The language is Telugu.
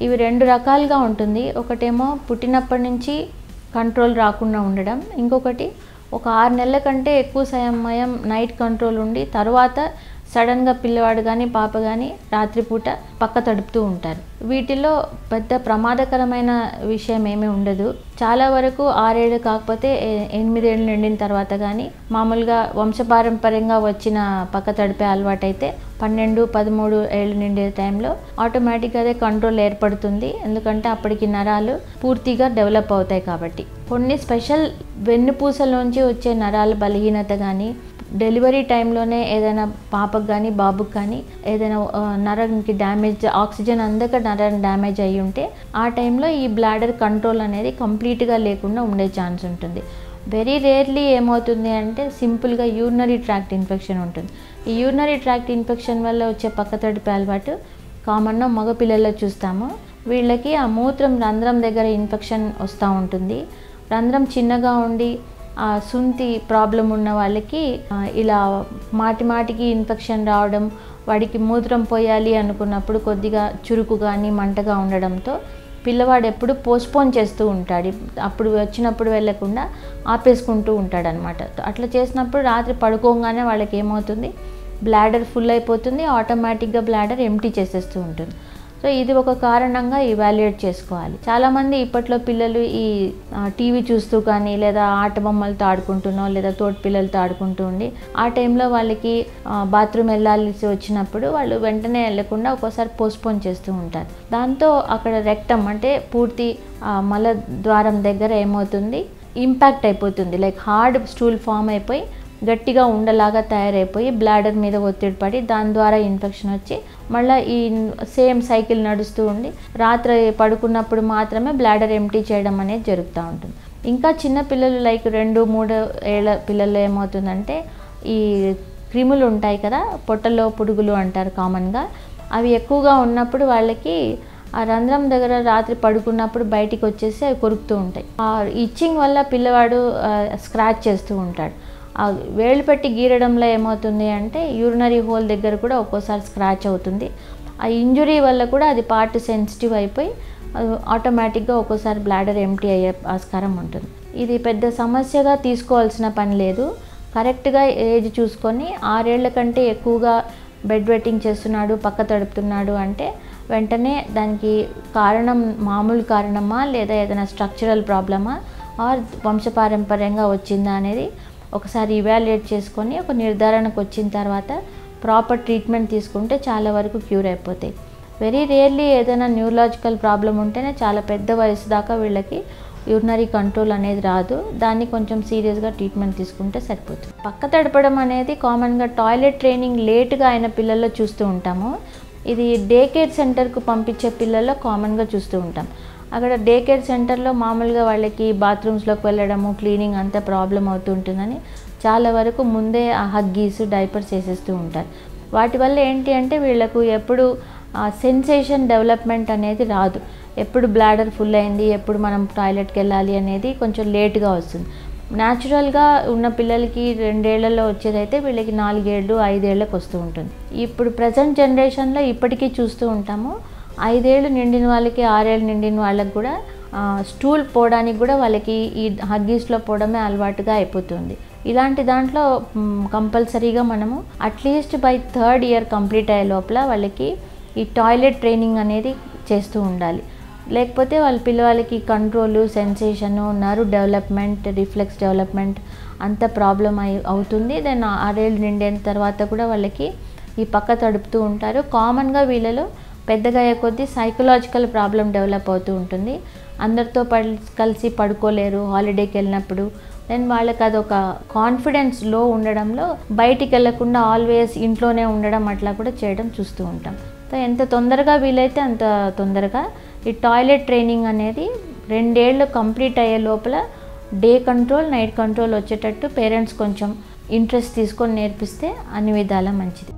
ఇవి 2 రకాలుగా ఉంటుంది. ఒకటేమో పుట్టినప్పటి నుంచి కంట్రోల్ రాకుండా ఉండడం, ఇంకొకటి ఒక 6 నెలల కంటే ఎక్కువ సమయం నైట్ కంట్రోల్ ఉండి తర్వాత సడన్గా పిల్లవాడు కానీ పాప కానీ రాత్రిపూట పక్క తడుపుతూ ఉంటారు. వీటిలో పెద్ద ప్రమాదకరమైన విషయం ఏమీ ఉండదు. చాలా వరకు 6 ఏళ్ళు కాకపోతే 8 ఏళ్ళు నిండిన తర్వాత కానీ మామూలుగా వంశపారంపర్యంగా వచ్చిన పక్క తడిపే అలవాటు అయితే 12, 13 ఏళ్ళు నిండే టైంలో ఆటోమేటిక్గా అదే కంట్రోల్ ఏర్పడుతుంది. ఎందుకంటే అప్పటికి నరాలు పూర్తిగా డెవలప్ అవుతాయి కాబట్టి. కొన్ని స్పెషల్ వెన్నుపూసలోంచి వచ్చే నరాల బలహీనత కానీ డెలివరీ టైంలోనే ఏదైనా పాపకు కానీ బాబుకి కానీ ఏదైనా నరానికి డ్యామేజ్, ఆక్సిజన్ అందక నరం డ్యామేజ్ అయ్యి ఉంటే ఆ టైంలో ఈ బ్లాడర్ కంట్రోల్ అనేది కంప్లీట్గా లేకుండా ఉండే ఛాన్స్ ఉంటుంది. వెరీ రేర్లీ ఏమవుతుంది అంటే సింపుల్గా యూరినరీ ట్రాక్ట్ ఇన్ఫెక్షన్ ఉంటుంది. ఈ యూరినరీ ట్రాక్ట్ ఇన్ఫెక్షన్ వల్ల వచ్చే పక్క తడిపే అలవాటు కామన్గా మగ పిల్లల్లో చూస్తాము. వీళ్ళకి ఆ మూత్రం రంధ్రం దగ్గర ఇన్ఫెక్షన్ వస్తూ ఉంటుంది. రంధ్రం చిన్నగా ఉండి సుంతి ప్రాబ్లం ఉన్న వాళ్ళకి ఇలా మాటికి ఇన్ఫెక్షన్ రావడం, వాడికి మూత్రం పోయాలి అనుకున్నప్పుడు కొద్దిగా చురుకు కానీ మంటగా ఉండడంతో పిల్లవాడు ఎప్పుడు పోస్ట్పోన్ చేస్తూ ఉంటాడు. అప్పుడు వచ్చినప్పుడు వెళ్ళకుండా ఆపేసుకుంటూ ఉంటాడనమాట. అట్లా చేసినప్పుడు రాత్రి పడుకోగానే వాళ్ళకి ఏమవుతుంది, బ్లాడర్ ఫుల్ అయిపోతుంది, ఆటోమేటిక్గా బ్లాడర్ ఎంప్టీ చేసేస్తూ ఉంటుంది. సో ఇది ఒక కారణంగా ఇవాల్యుయేట్ చేసుకోవాలి. చాలామంది ఇప్పట్లో పిల్లలు ఈ టీవీ చూస్తూ కానీ లేదా ఆట బొమ్మలతో ఆడుకుంటున్నో లేదా తోటి పిల్లలతో ఆడుకుంటూ ఉండి ఆ టైంలో వాళ్ళకి బాత్రూమ్ వెళ్ళాల్సి వచ్చినప్పుడు వాళ్ళు వెంటనే వెళ్ళకుండా ఒక్కోసారి పోస్ట్పోన్ చేస్తూ ఉంటారు. దాంతో అక్కడ రెక్టమ్ అంటే పూర్తి మల ద్వారం దగ్గర ఏమవుతుంది, ఇంపాక్ట్ అయిపోతుంది. లైక్ హార్డ్ స్టూల్ ఫామ్ అయిపోయి గట్టిగా ఉండలాగా తయారైపోయి బ్లాడర్ మీద ఒత్తిడి పడి దాని ద్వారా ఇన్ఫెక్షన్ వచ్చి మళ్ళీ ఈ సేమ్ సైకిల్ నడుస్తూ ఉండి రాత్రి పడుకున్నప్పుడు మాత్రమే బ్లాడర్ ఎంప్టీ చేయడం అనేది జరుగుతూ ఉంటుంది. ఇంకా చిన్న పిల్లలు లైక్ 2-3 ఏళ్ళ పిల్లల్లో ఏమవుతుందంటే ఈ క్రిములు ఉంటాయి కదా, పొట్టలో పురుగులు అంటారు కామన్గా, అవి ఎక్కువగా ఉన్నప్పుడు వాళ్ళకి ఆ రంధ్రం దగ్గర రాత్రి పడుకున్నప్పుడు బయటికి వచ్చేసి అవి కొరుకుతూ ఉంటాయి. ఆ ఇచ్చింగ్ వల్ల పిల్లవాడు స్క్రాచ్ చేస్తూ ఉంటాడు. ఆ వేళ్ళు పెట్టి గీరడంలో ఏమవుతుంది అంటే యూరినరీ హోల్ దగ్గర కూడా ఒక్కోసారి స్క్రాచ్ అవుతుంది. ఆ ఇంజురీ వల్ల కూడా అది పార్ట్ సెన్సిటివ్ అయిపోయి ఆటోమేటిక్గా ఒక్కోసారి బ్లాడర్ ఎంప్టీ అయ్యే ఆస్కారం ఉంటుంది. ఇది పెద్ద సమస్యగా తీసుకోవాల్సిన పని లేదు. కరెక్ట్గా ఏజ్ చూసుకొని 6 ఏళ్ల కంటే ఎక్కువగా బెడ్ వెట్టింగ్ చేస్తున్నాడు, పక్క తడుపుతున్నాడు అంటే వెంటనే దానికి కారణం మామూలు కారణమా లేదా ఏదైనా స్ట్రక్చరల్ ప్రాబ్లమా ఆర్ వంశపారంపర్యంగా వచ్చిందా అనేది ఒకసారి ఇవాల్యుయేట్ చేసుకొని ఒక నిర్ధారణకు వచ్చిన తర్వాత ప్రాపర్ ట్రీట్మెంట్ తీసుకుంటే చాలా వరకు క్యూర్ అయిపోతాయి. వెరీ రేర్లీ ఏదైనా న్యూరలాజికల్ ప్రాబ్లం ఉంటేనే చాలా పెద్ద వయసు దాకా వీళ్ళకి యూరినరీ కంట్రోల్ అనేది రాదు. దాన్ని కొంచెం సీరియస్గా ట్రీట్మెంట్ తీసుకుంటే సరిపోతుంది. పక్క తడపడం అనేది కామన్గా టాయిలెట్ ట్రైనింగ్ లేట్గా అయిన పిల్లల్లో చూస్తూ ఉంటాము. ఇది డే కేర్ సెంటర్కు పంపించే పిల్లల్లో కామన్గా చూస్తూ ఉంటాం. అక్కడ డే కేర్ సెంటర్లో మామూలుగా వాళ్ళకి బాత్రూమ్స్లోకి వెళ్ళడము, క్లీనింగ్ అంతా ప్రాబ్లం అవుతుంటుందని చాలా వరకు ముందే ఆ హగ్గీస్, డైపర్స్ వేసేస్తూ ఉంటారు. వాటి వల్ల ఏంటి అంటే వీళ్ళకు ఎప్పుడు సెన్సేషన్ డెవలప్మెంట్ అనేది రాదు. ఎప్పుడు బ్లాడర్ ఫుల్ అయింది, ఎప్పుడు మనం టాయిలెట్కి వెళ్ళాలి అనేది కొంచెం లేట్గా వస్తుంది. న్యాచురల్గా ఉన్న పిల్లలకి 2 ఏళ్లలో వచ్చేదైతే వీళ్ళకి 4 ఏళ్ళు, 5 ఏళ్ళకి వస్తూ ఉంటుంది. ఇప్పుడు ప్రజెంట్ జనరేషన్లో ఇప్పటికీ చూస్తూ ఉంటాము. 5 ఏళ్ళు నిండిన వాళ్ళకి, 6 ఏళ్ళు నిండిన వాళ్ళకి కూడా స్టూల్ పోవడానికి కూడా వాళ్ళకి ఈ హగ్గీస్లో పోవడమే అలవాటుగా అయిపోతుంది. ఇలాంటి దాంట్లో కంపల్సరీగా మనము at least by 3rd year complete అయ్యే లోపల వాళ్ళకి ఈ టాయిలెట్ ట్రైనింగ్ అనేది చేస్తూ ఉండాలి. లేకపోతే వాళ్ళ పిల్లవాళ్ళకి control, sensation, nerve development, reflex development అంత ప్రాబ్లం అవుతుంది. దెన్ 6 ఏళ్ళు నిండిన తర్వాత కూడా వాళ్ళకి ఈ పక్క తడుపుతూ ఉంటారు. కామన్గా వీళ్ళలో పెద్దగా అయ్యే కొద్దీ సైకలాజికల్ ప్రాబ్లం డెవలప్ అవుతూ ఉంటుంది. అందరితో కలిసి పడుకోలేరు హాలిడేకి వెళ్ళినప్పుడు. దెన్ వాళ్ళకి అదొక కాన్ఫిడెన్స్ లో ఉండడంలో బయటికి వెళ్ళకుండా ఆల్వేస్ ఇంట్లోనే ఉండడం అట్లా కూడా చేయడం చూస్తూ ఉంటాం. సో ఎంత తొందరగా వీలైతే అంత తొందరగా ఈ టాయిలెట్ ట్రైనింగ్ అనేది 2 ఏళ్ళు కంప్లీట్ అయ్యే లోపల డే కంట్రోల్, నైట్ కంట్రోల్ వచ్చేటట్టు పేరెంట్స్ కొంచెం ఇంట్రెస్ట్ తీసుకొని నేర్పిస్తే అన్ని విధాలా మంచిది.